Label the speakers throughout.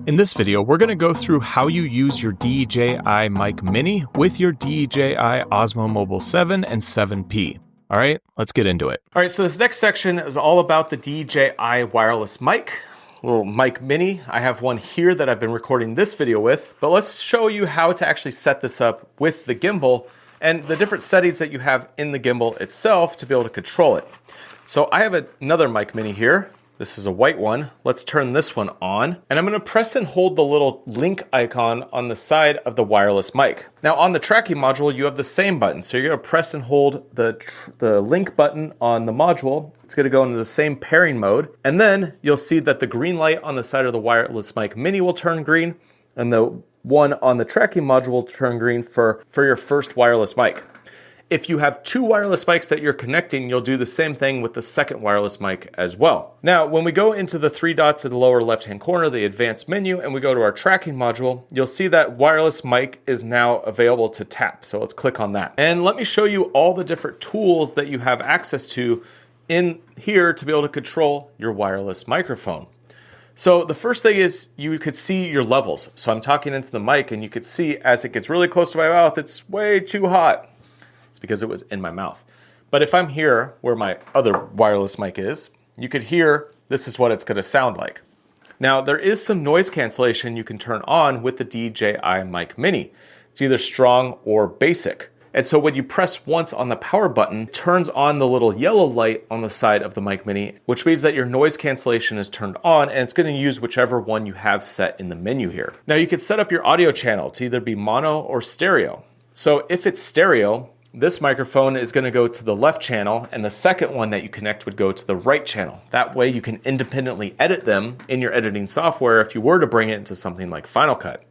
Speaker 1: In this video, we're going to go through how you use your DJI Mic Mini with your DJI Osmo Mobile 7 and 7P. All right, let's get into it. All right, so this next section is all about the DJI wireless mic, little Mic Mini. I have one here that I've been recording this video with, but let's show you how to actually set this up with the gimbal and the different settings that you have in the gimbal itself to be able to control it. So I have another Mic Mini here. This is a white one. Let's turn this one on. And I'm gonna press and hold the little link icon on the side of the wireless mic. Now on the tracking module, you have the same button. So you're gonna press and hold the link button on the module. It's gonna go into the same pairing mode. And then you'll see that the green light on the side of the wireless mic mini will turn green, and the one on the tracking module will turn green for your first wireless mic. If you have two wireless mics that you're connecting, you'll do the same thing with the second wireless mic as well. Now, when we go into the three dots in the lower left-hand corner, the advanced menu, and we go to our tracking module, you'll see that wireless mic is now available to tap. So let's click on that. And let me show you all the different tools that you have access to in here to be able to control your wireless microphone. So the first thing is you could see your levels. So I'm talking into the mic and you could see as it gets really close to my mouth, it's way too hot. Because it was in my mouth. But if I'm here where my other wireless mic is, you could hear this is what it's going to sound like. Now there is some noise cancellation you can turn on with the DJI Mic Mini. It's either strong or basic. And so when you press once on the power button, it turns on the little yellow light on the side of the Mic Mini, which means that your noise cancellation is turned on and it's going to use whichever one you have set in the menu here. Now you could set up your audio channel to either be mono or stereo. So if it's stereo, this microphone is going to go to the left channel and the second one that you connect would go to the right channel. That way you can independently edit them in your editing software if you were to bring it into something like Final Cut.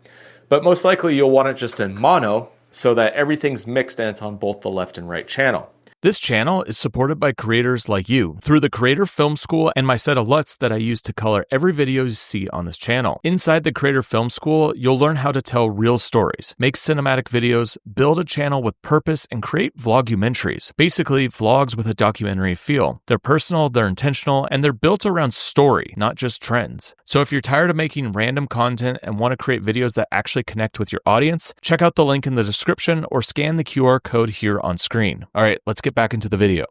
Speaker 1: But most likely you'll want it just in mono so that everything's mixed and it's on both the left and right channel. This channel is supported by creators like you through the Creator Film School and my set of LUTs that I use to color every video you see on this channel. Inside the Creator Film School, you'll learn how to tell real stories, make cinematic videos, build a channel with purpose, and create vlogumentaries. Basically, vlogs with a documentary feel. They're personal, they're intentional, and they're built around story, not just trends. So if you're tired of making random content and want to create videos that actually connect with your audience, check out the link in the description or scan the QR code here on screen. All right, let's get back into the video.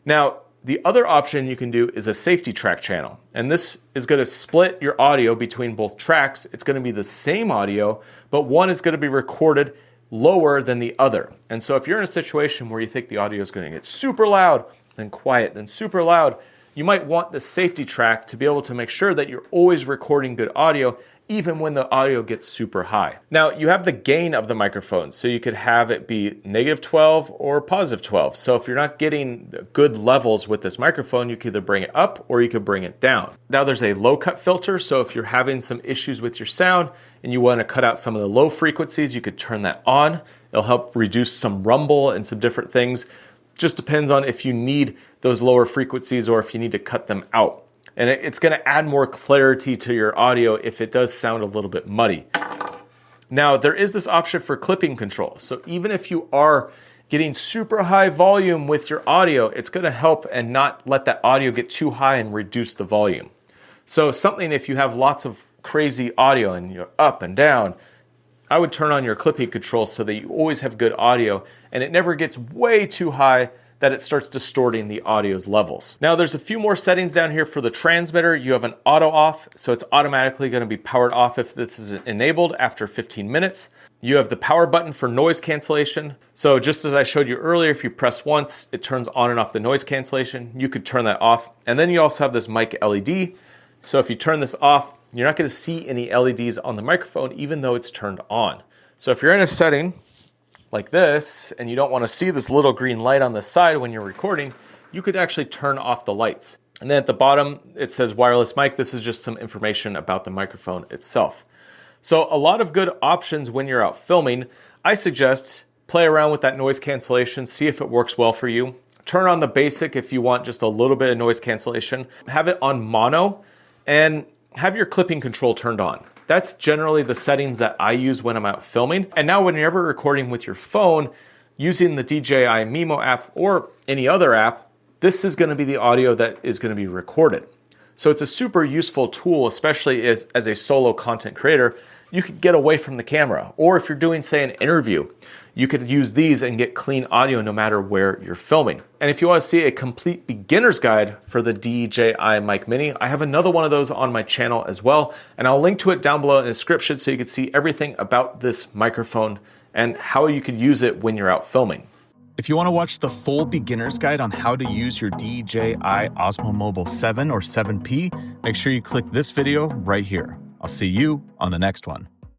Speaker 1: Now, the other option you can do is a safety track channel. And this is going to split your audio between both tracks. It's going to be the same audio, but one is going to be recorded lower than the other. And so if you're in a situation where you think the audio is going to get super loud, then quiet, then super loud, you might want the safety track to be able to make sure that you're always recording good audio even when the audio gets super high. Now, you have the gain of the microphone, so you could have it be -12 or +12. So if you're not getting good levels with this microphone, you can either bring it up or you could bring it down. Now there's a low cut filter, so if you're having some issues with your sound and you want to cut out some of the low frequencies, you could turn that on. It'll help reduce some rumble and some different things. Just depends on if you need those lower frequencies or if you need to cut them out. And it's going to add more clarity to your audio if it does sound a little bit muddy. Now, there is this option for clipping control. So even if you are getting super high volume with your audio, it's going to help and not let that audio get too high and reduce the volume. So something, if you have lots of crazy audio and you're up and down, I would turn on your clipping control so that you always have good audio and it never gets way too high that it starts distorting the audio's levels. Now there's a few more settings down here for the transmitter. You have an auto off, so it's automatically gonna be powered off if this is enabled after 15 minutes. You have the power button for noise cancellation. So just as I showed you earlier, if you press once, it turns on and off the noise cancellation. You could turn that off. And then you also have this mic LED. So if you turn this off, you're not gonna see any LEDs on the microphone, even though it's turned on. So if you're in a setting like this, and you don't want to see this little green light on the side when you're recording, you could actually turn off the lights. And then at the bottom, it says wireless mic. This is just some information about the microphone itself. So a lot of good options when you're out filming. I suggest play around with that noise cancellation, see if it works well for you. Turn on the basic if you want just a little bit of noise cancellation. Have it on mono and have your clipping control turned on. That's generally the settings that I use when I'm out filming. And now when you're ever recording with your phone, using the DJI Mimo app or any other app, this is gonna be the audio that is gonna be recorded. So it's a super useful tool, especially as a solo content creator. You could get away from the camera, or if you're doing, say, an interview, you could use these and get clean audio no matter where you're filming. And if you want to see a complete beginner's guide for the DJI Mic Mini, I have another one of those on my channel as well, and I'll link to it down below in the description so you can see everything about this microphone and how you could use it when you're out filming. If you want to watch the full beginner's guide on how to use your DJI Osmo Mobile 7 or 7P, make sure you click this video right here. I'll see you on the next one.